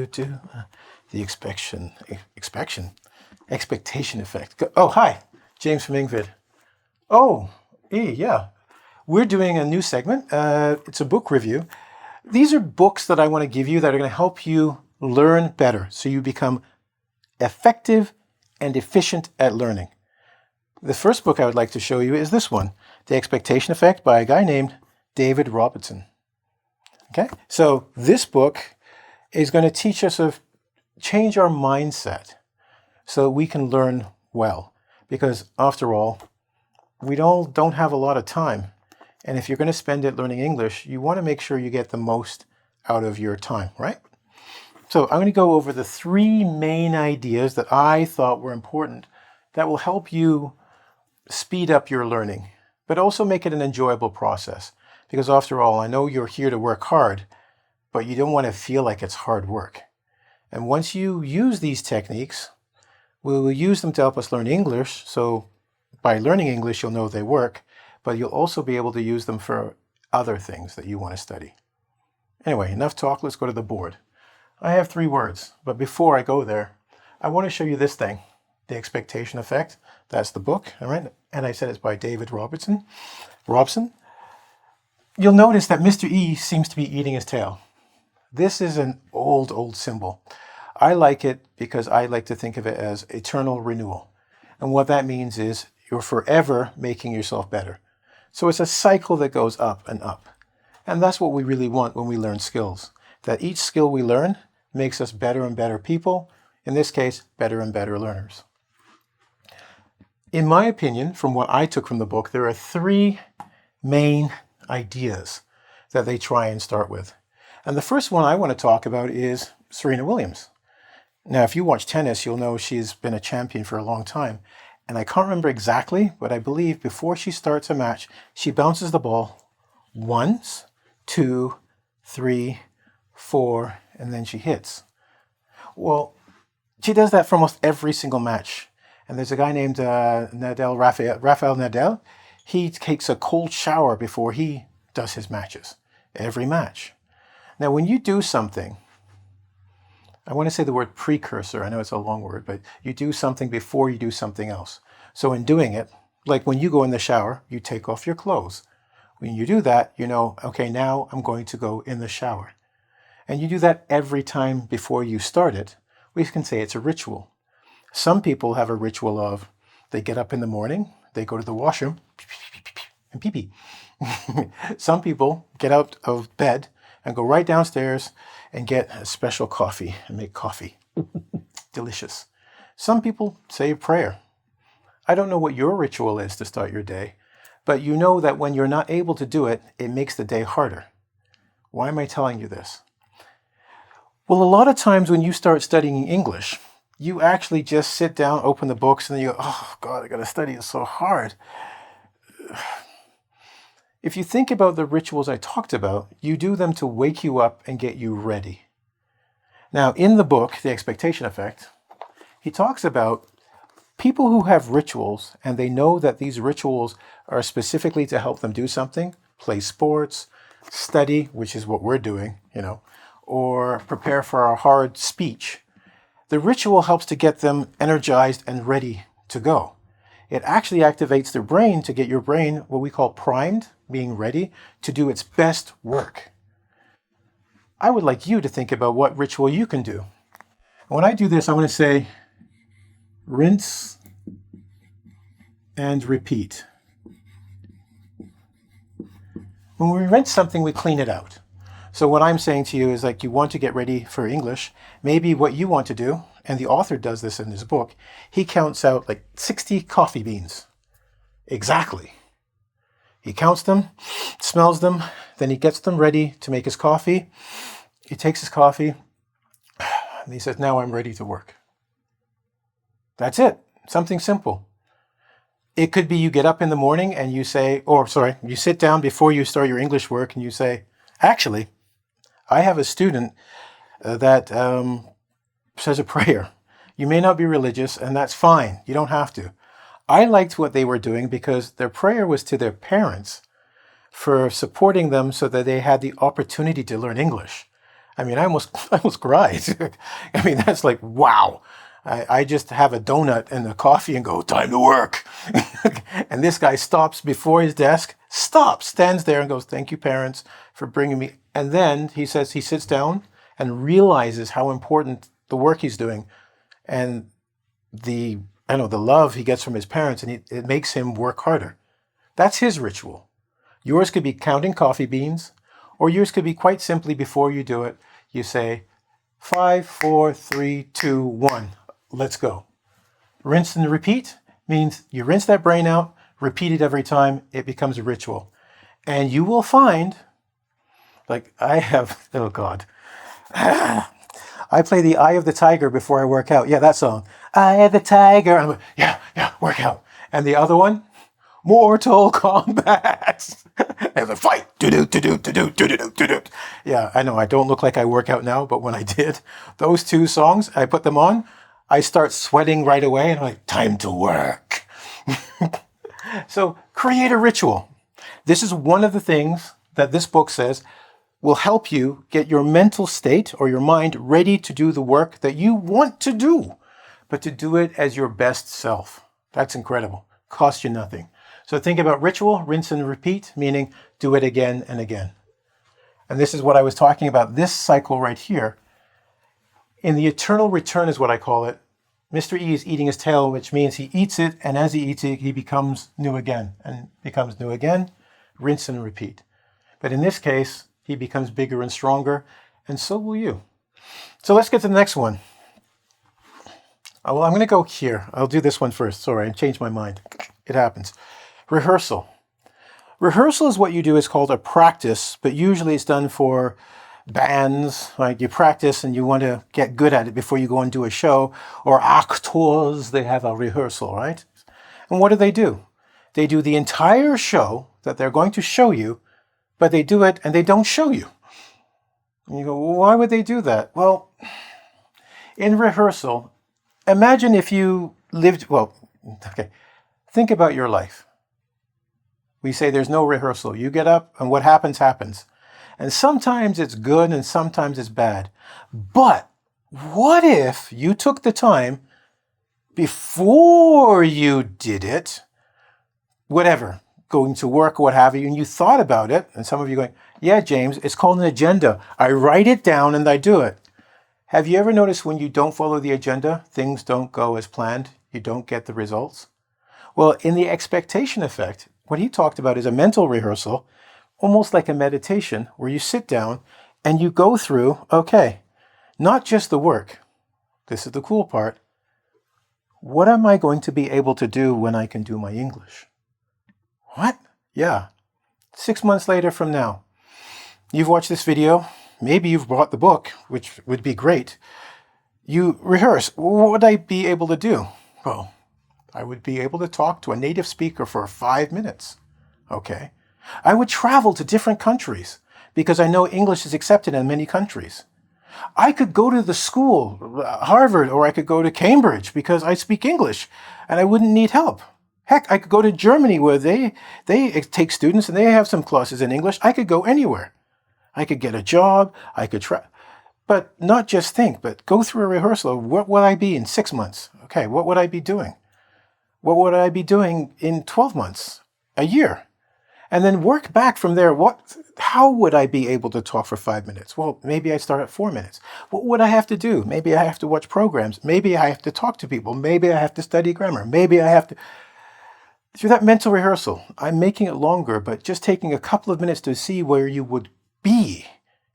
The expectation effect. Oh, hi, James from engVid. Oh, yeah. We're doing a new segment. It's a book review. These are books that I want to give you that are going to help you learn better so you become effective and efficient at learning. The first book I would like to show you is this one, The Expectation Effect by a guy named David Robertson. Okay, so this book is going to teach us to change our mindset so we can learn well. Because after all, we don't have a lot of time. And if you're going to spend it learning English, you want to make sure you get the most out of your time, right? So I'm going to go over the 3 main ideas that I thought were important that will help you speed up your learning, but also make it an enjoyable process. Because after all, I know you're here to work hard, but you don't want to feel like it's hard work. And once you use these techniques, we will use them to help us learn English. So by learning English, you'll know they work, but you'll also be able to use them for other things that you want to study. Anyway, enough talk, let's go to the board. I have 3 words, but before I go there, I want to show you this thing, The Expectation Effect. That's the book, all right? And I said it's by David Robertson. You'll notice that Mr. E seems to be eating his tail. This is an old symbol. I like it because I like to think of it as eternal renewal. And what that means is you're forever making yourself better. So it's a cycle that goes up and up. And that's what we really want when we learn skills. That each skill we learn makes us better and better people. In this case, better and better learners. In my opinion, from what I took from the book, there are 3 main ideas that they try and start with. And the first one I want to talk about is Serena Williams. Now, if you watch tennis, you'll know she's been a champion for a long time. And I can't remember exactly, but I believe before she starts a match, she bounces the ball once, 2, 3, 4, and then she hits. Well, she does that for almost every single match. And there's a guy named Rafael Nadal. He takes a cold shower before he does his matches, every match. Now, when you do something, I want to say the word precursor. I know it's a long word, but you do something before you do something else. So in doing it, like when you go in the shower, you take off your clothes. When you do that, you know, okay, now I'm going to go in the shower. And you do that every time before you start it. We can say it's a ritual. Some people have a ritual of they get up in the morning, they go to the washroom, and pee-pee. Some people get out of bed and go right downstairs and get a special coffee and make coffee. Delicious. Some people say a prayer. I don't know what your ritual is to start your day, but you know that when you're not able to do it, it makes the day harder. Why am I telling you this? Well, a lot of times when you start studying English, you actually just sit down, open the books, and then you go, oh, God, I got to study. It's so hard. If you think about the rituals I talked about, you do them to wake you up and get you ready. Now, in the book, The Expectation Effect, he talks about people who have rituals and they know that these rituals are specifically to help them do something, play sports, study, which is what we're doing, or prepare for a hard speech. The ritual helps to get them energized and ready to go. It actually activates their brain to get your brain, what we call primed, being ready to do its best work. I would like you to think about what ritual you can do. When I do this, I'm going to say, rinse and repeat. When we rinse something, we clean it out. So what I'm saying to you is like you want to get ready for English. Maybe what you want to do, and the author does this in his book, he counts out like 60 coffee beans. Exactly. He counts them, smells them, then he gets them ready to make his coffee. He takes his coffee, and he says, now I'm ready to work. That's it. Something simple. It could be you get up in the morning and you say, you sit down before you start your English work and you say, actually, I have a student that says a prayer. You may not be religious, and that's fine. You don't have to. I liked what they were doing because their prayer was to their parents for supporting them so that they had the opportunity to learn English. I mean, I almost cried. I mean, that's like, wow. I just have a donut and a coffee and go, time to work. And this guy stops before his desk, stands there and goes, thank you, parents, for bringing me. And then he says he sits down and realizes how important the work he's doing and the love he gets from his parents, and it makes him work harder. That's his ritual. Yours could be counting coffee beans, or yours could be quite simply, before you do it, you say, 5, 4, 3, 2, 1. Let's go. Rinse and repeat means you rinse that brain out, repeat it every time, it becomes a ritual. And you will find, like I have, oh God, I play the Eye of the Tiger before I work out. Yeah, that song. Eye of the Tiger. I'm like, yeah, work out. And the other one, Mortal Kombat. And the fight. Do-do. Yeah, I know I don't look like I work out now, but when I did, those two songs, I put them on, I start sweating right away, and I'm like, time to work. So create a ritual. This is one of the things that this book says will help you get your mental state or your mind ready to do the work that you want to do, but to do it as your best self. That's incredible. Costs you nothing. So think about ritual, rinse and repeat, meaning do it again and again. And this is what I was talking about, this cycle right here. In the eternal return is what I call it. Mr. E is eating his tail, which means he eats it, and as he eats it, he becomes new again, and becomes new again, rinse and repeat. But in this case, he becomes bigger and stronger, and so will you. So let's get to the next one. Well, I'm going to go here. I'll do this one first. Sorry, I changed my mind. It happens. Rehearsal. Rehearsal is what you do. It's called a practice, but usually it's done for bands. Like you practice and you want to get good at it before you go and do a show. Or actors, they have a rehearsal, right? And what do? They do the entire show that they're going to show you, but they do it and they don't show you. And you go, well, why would they do that? Well, in rehearsal, imagine if you lived, think about your life. We say there's no rehearsal. You get up and what happens, happens. And sometimes it's good and sometimes it's bad. But what if you took the time before you did it, whatever, going to work or what have you, and you thought about it, and some of you going, yeah, James, it's called an agenda. I write it down and I do it. Have you ever noticed when you don't follow the agenda, things don't go as planned? You don't get the results? Well, in the expectation effect, what he talked about is a mental rehearsal, almost like a meditation, where you sit down and you go through, okay, not just the work. This is the cool part. What am I going to be able to do when I can do my English? What? Yeah. 6 months later from now. You've watched this video. Maybe you've bought the book, which would be great. You rehearse. What would I be able to do? Well, I would be able to talk to a native speaker for 5 minutes. Okay. I would travel to different countries because I know English is accepted in many countries. I could go to the school, Harvard, or I could go to Cambridge because I speak English and I wouldn't need help. Heck, I could go to Germany where they take students and they have some classes in English. I could go anywhere. I could get a job. I could try. But not just think, but go through a rehearsal of what would I be in 6 months? Okay, what would I be doing? What would I be doing in 12 months? A year? And then work back from there. How would I be able to talk for 5 minutes? Well, maybe I start at 4 minutes. What would I have to do? Maybe I have to watch programs. Maybe I have to talk to people. Maybe I have to study grammar. Maybe I have to... Through that mental rehearsal, I'm making it longer, but just taking a couple of minutes to see where you would be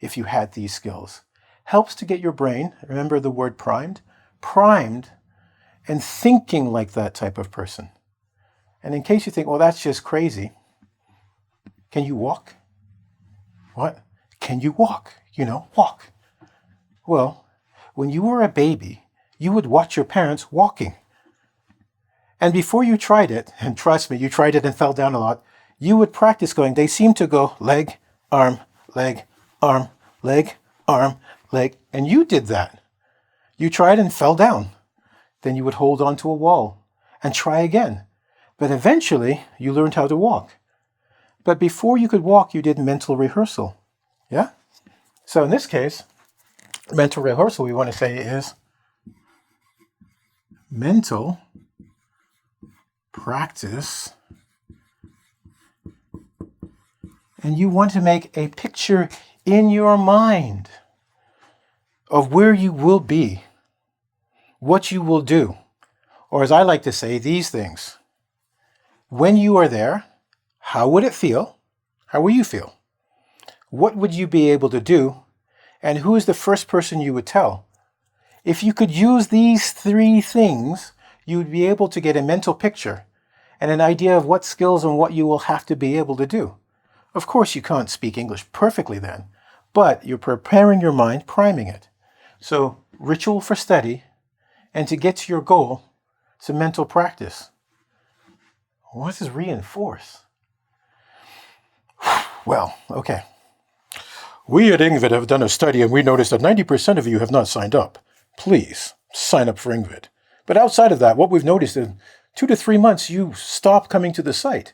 if you had these skills helps to get your brain, remember the word primed, and thinking like that type of person. And in case you think, well, that's just crazy, can you walk? What? Can you walk? Walk. Well, when you were a baby, you would watch your parents walking. And before you tried it, and trust me, you tried it and fell down a lot, you would practice going, they seem to go leg, arm, leg, arm, leg, arm, leg. And you did that. You tried and fell down. Then you would hold on to a wall and try again. But eventually, you learned how to walk. But before you could walk, you did mental rehearsal. Yeah? So in this case, mental rehearsal, we want to say is mental practice. And you want to make a picture in your mind of where you will be, what you will do, or as I like to say, these things. When you are there, how would it feel? How will you feel? What would you be able to do? And who is the first person you would tell? If you could use these three things, you would be able to get a mental picture and an idea of what skills and what you will have to be able to do. Of course, you can't speak English perfectly then, but you're preparing your mind, priming it. So, ritual for study, and to get to your goal, it's a mental practice. What does reinforce? Well, okay. We at engVid have done a study and we noticed that 90% of you have not signed up. Please sign up for engVid. But outside of that, what we've noticed is 2 to 3 months you stop coming to the site.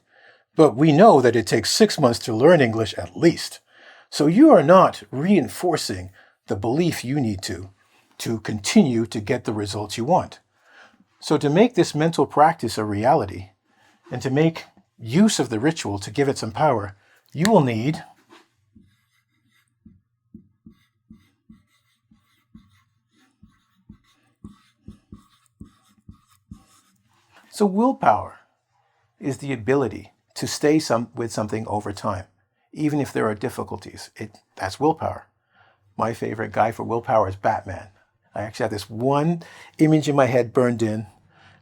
But we know that it takes 6 months to learn English at least. So you are not reinforcing the belief you need to continue to get the results you want. So to make this mental practice a reality and to make use of the ritual to give it some power, you will need So willpower is the ability to stay with something over time, even if there are difficulties. That's willpower. My favorite guy for willpower is Batman. I actually have this one image in my head burned in.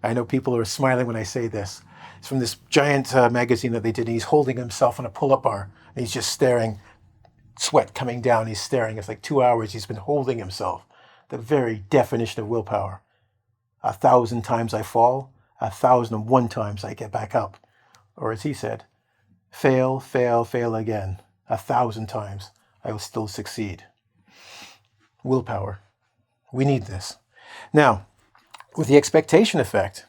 I know people are smiling when I say this. It's from this giant magazine that they did. And he's holding himself on a pull-up bar. And he's just staring, sweat coming down. He's staring. It's like 2 hours he's been holding himself. The very definition of willpower. 1,000 times I fall. 1,001 times I get back up. Or as he said, fail, fail, fail again. 1,000 times I will still succeed. Willpower. We need this. Now, with the expectation effect,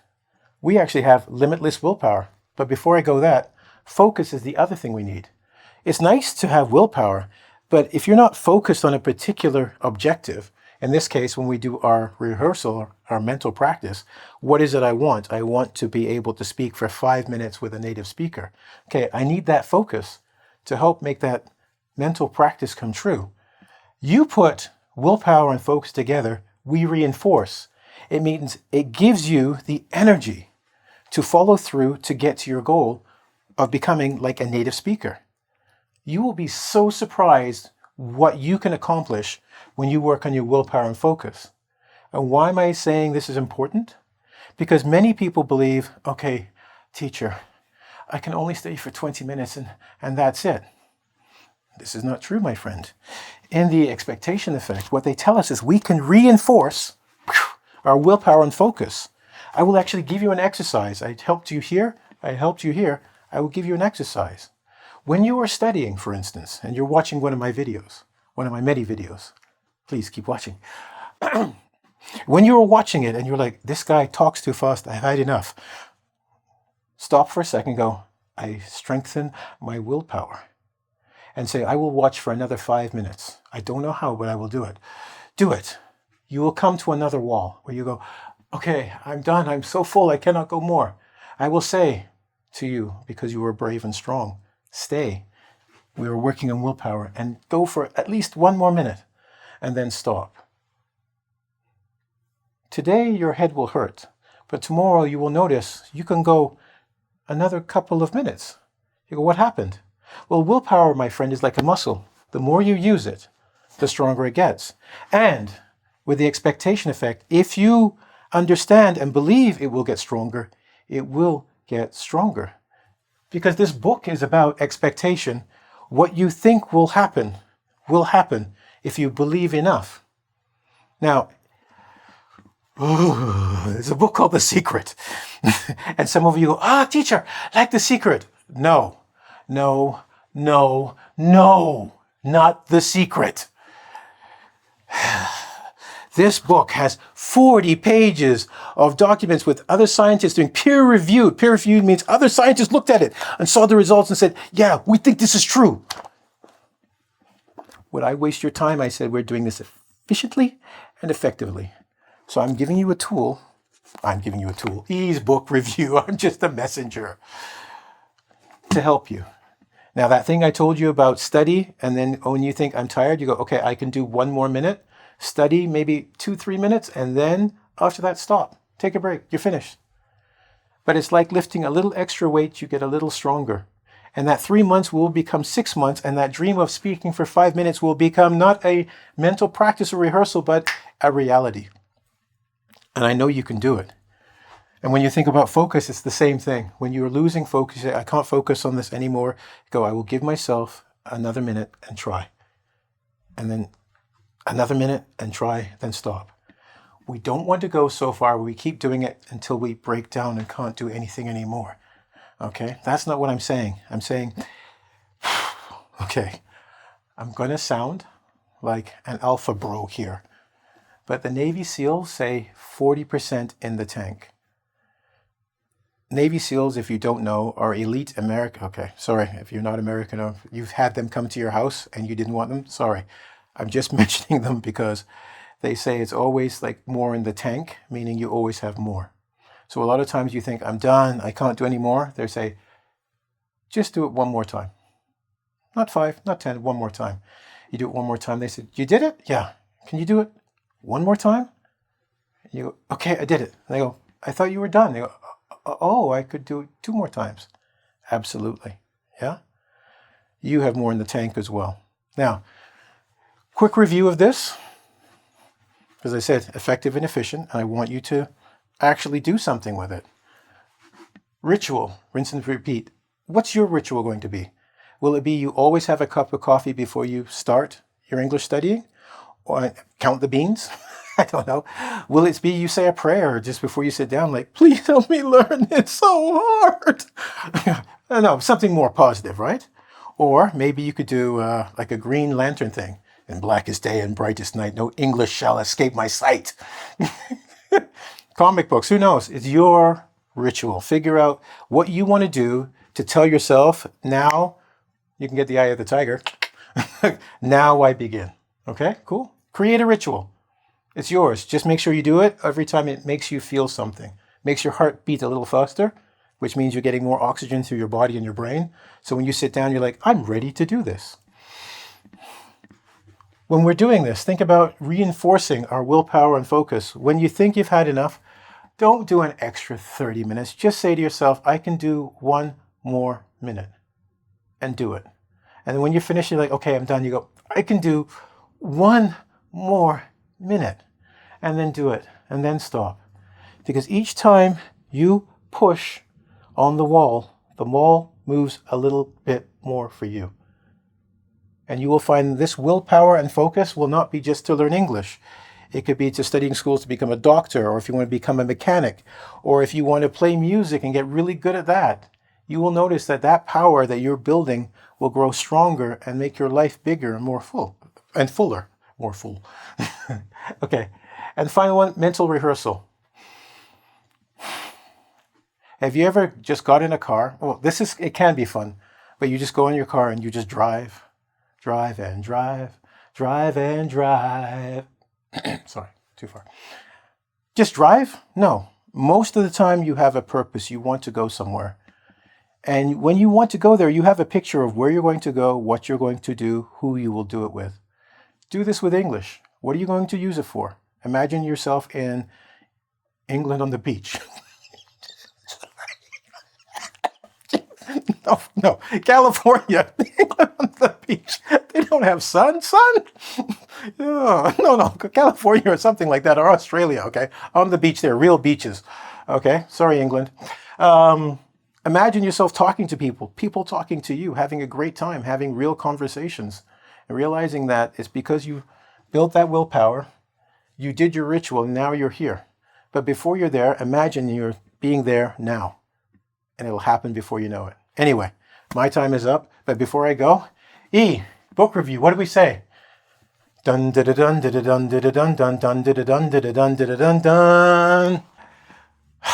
we actually have limitless willpower. But before I go that, focus is the other thing we need. It's nice to have willpower, but if you're not focused on a particular objective, in this case, when we do our rehearsal, our mental practice, what is it I want? I want to be able to speak for 5 minutes with a native speaker. Okay, I need that focus to help make that mental practice come true. You put willpower and focus together, we reinforce. It means it gives you the energy to follow through to get to your goal of becoming like a native speaker. You will be so surprised what you can accomplish when you work on your willpower and focus. And why am I saying this is important? Because many people believe, okay, teacher, I can only stay for 20 minutes and that's it. This is not true, my friend. In the expectation effect, what they tell us is we can reinforce our willpower and focus. I will actually give you an exercise. I helped you here. I will give you an exercise. When you are studying, for instance, and you're watching one of my videos, one of my many videos, please keep watching. When you're watching it and you're like, this guy talks too fast, I've had enough. Stop for a second, go, I strengthen my willpower. And say, I will watch for another 5 minutes. I don't know how, but I will do it. Do it. You will come to another wall where you go, okay, I'm done. I'm so full. I cannot go more. I will say to you, because you were brave and strong, stay. We are working on willpower and go for at least 1 more minute and then stop. Today, your head will hurt, but tomorrow you will notice you can go another couple of minutes. You go, what happened? Well, willpower, my friend, is like a muscle. The more you use it, the stronger it gets. And with the expectation effect, if you understand and believe it will get stronger, it will get stronger. Because this book is about expectation. What you think will happen if you believe enough. Now, there's a book called The Secret. And some of you go, teacher, like The Secret. No, not The Secret. This book has 40 pages of documents with other scientists doing peer review. Peer review means other scientists looked at it and saw the results and said, yeah, we think this is true. Would I waste your time? I said, we're doing this efficiently and effectively. So I'm giving you a tool. E's book review. I'm just a messenger to help you. Now, that thing I told you about study, and then when you think I'm tired, you go, okay, I can do 1 more minute. Study maybe 2-3 minutes, and then after that, stop. Take a break. You're finished. But it's like lifting a little extra weight, you get a little stronger. And that 3 months will become 6 months, and that dream of speaking for 5 minutes will become not a mental practice or rehearsal, but a reality. And I know you can do it. And when you think about focus, it's the same thing. When you're losing focus, you say, I can't focus on this anymore. Go, I will give myself another minute and try. And then another minute and try, then stop. We don't want to go so far where we keep doing it until we break down and can't do anything anymore. Okay? That's not what I'm saying. I'm saying, okay, I'm going to sound like an alpha bro here. But the Navy SEALs say 40% in the tank. Navy SEALs, if you don't know, are elite American. Okay, sorry, if you're not American or you've had them come to your house and you didn't want them, sorry. I'm just mentioning them because they say it's always like more in the tank, meaning you always have more. So a lot of times you think, I'm done, I can't do any more. They say, just do it 1 more time. Not 5, not 10, 1 more time. You do it 1 more time. They said, you did it? Yeah. Can you do it 1 more time? You go, okay, I did it. And they go, I thought you were done. They go, oh, I could do it 2 more times. Absolutely. Yeah? You have more in the tank as well. Now, quick review of this. As I said, effective and efficient. And I want you to actually do something with it. Ritual, rinse and repeat. What's your ritual going to be? Will it be you always have a cup of coffee before you start your English studying? Or count the beans? I don't know. Will it be you say a prayer just before you sit down, like, please help me learn, it's so hard. No, something more positive, right? Or maybe you could do like a green lantern thing. In blackest day and brightest night, no English shall escape my sight. Comic books, who knows? It's your ritual. Figure out what you want to do to tell yourself, now, you can get the eye of the tiger, now I begin. Okay, cool. Create a ritual. It's yours. Just make sure you do it every time it makes you feel something. Makes your heart beat a little faster, which means you're getting more oxygen through your body and your brain. So when you sit down, you're like, I'm ready to do this. When we're doing this, think about reinforcing our willpower and focus. When you think you've had enough, don't do an extra 30 minutes. Just say to yourself, I can do 1 more minute, and do it. And then when you finish, you're like, okay, I'm done. You go, I can do 1 more minute, and then do it, and then stop. Because each time you push on the wall moves a little bit more for you. And you will find this willpower and focus will not be just to learn English. It could be to studying schools to become a doctor, or if you want to become a mechanic, or if you want to play music and get really good at that. You will notice that that power that you're building will grow stronger and make your life bigger and more full, and fuller, more full. Okay. And final one, mental rehearsal. Have you ever just got in a car? Well, it can be fun, but you just go in your car and you just drive and drive. Sorry, too far. Just drive? No. Most of the time you have a purpose. You want to go somewhere. And when you want to go there, you have a picture of where you're going to go, what you're going to do, who you will do it with. Do this with English. What are you going to use it for? Imagine yourself in England on the beach. No, California, England on the beach. They don't have sun. No, California or something like that, or Australia, okay? On the beach, there are real beaches, okay? Sorry, England. Imagine yourself talking to people talking to you, having a great time, having real conversations, and realizing that it's because you built that willpower, you did your ritual, and now you're here. But before you're there, imagine you're being there now, and it'll happen before you know it. Anyway, my time is up, but before I go, book review, what did we say? Dun da da dun da da dun da da dun dun dun da da dun da da dun da da dun dun.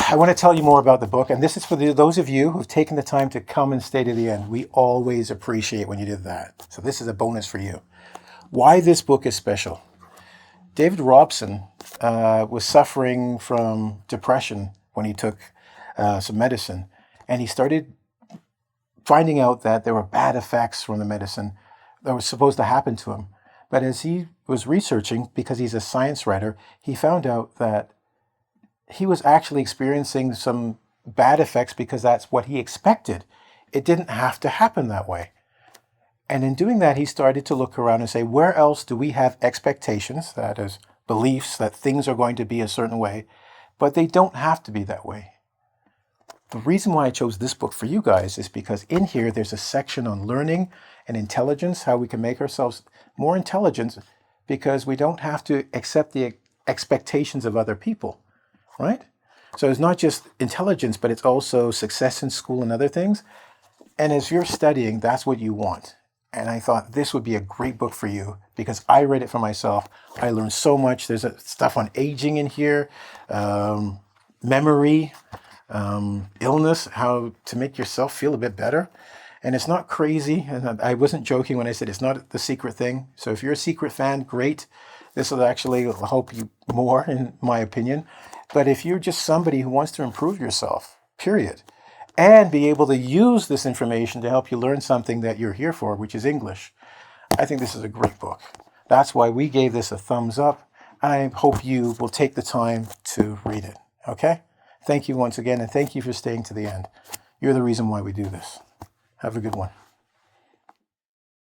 I want to tell you more about the book, and this is for those of you who've taken the time to come and stay to the end. We always appreciate when you did that. So this is a bonus for you. Why this book is special. David Robertson was suffering from depression when he took some medicine, and he started finding out that there were bad effects from the medicine that was supposed to happen to him. But as he was researching, because he's a science writer, he found out that he was actually experiencing some bad effects because that's what he expected. It didn't have to happen that way. And in doing that, he started to look around and say, where else do we have expectations, that is, beliefs that things are going to be a certain way, but they don't have to be that way. The reason why I chose this book for you guys is because in here there's a section on learning and intelligence, how we can make ourselves more intelligent because we don't have to accept the expectations of other people, right? So it's not just intelligence, but it's also success in school and other things. And as you're studying, that's what you want. And I thought this would be a great book for you because I read it for myself. I learned so much. There's stuff on aging in here, memory, illness, how to make yourself feel a bit better. And it's not crazy. And I wasn't joking when I said it's not the secret thing. So if you're a secret fan, great. This will actually help you more, in my opinion. But if you're just somebody who wants to improve yourself, period, and be able to use this information to help you learn something that you're here for, which is English, I think this is a great book. That's why we gave this a thumbs up. I hope you will take the time to read it. Okay? Thank you once again, and thank you for staying to the end. You're the reason why we do this. Have a good one.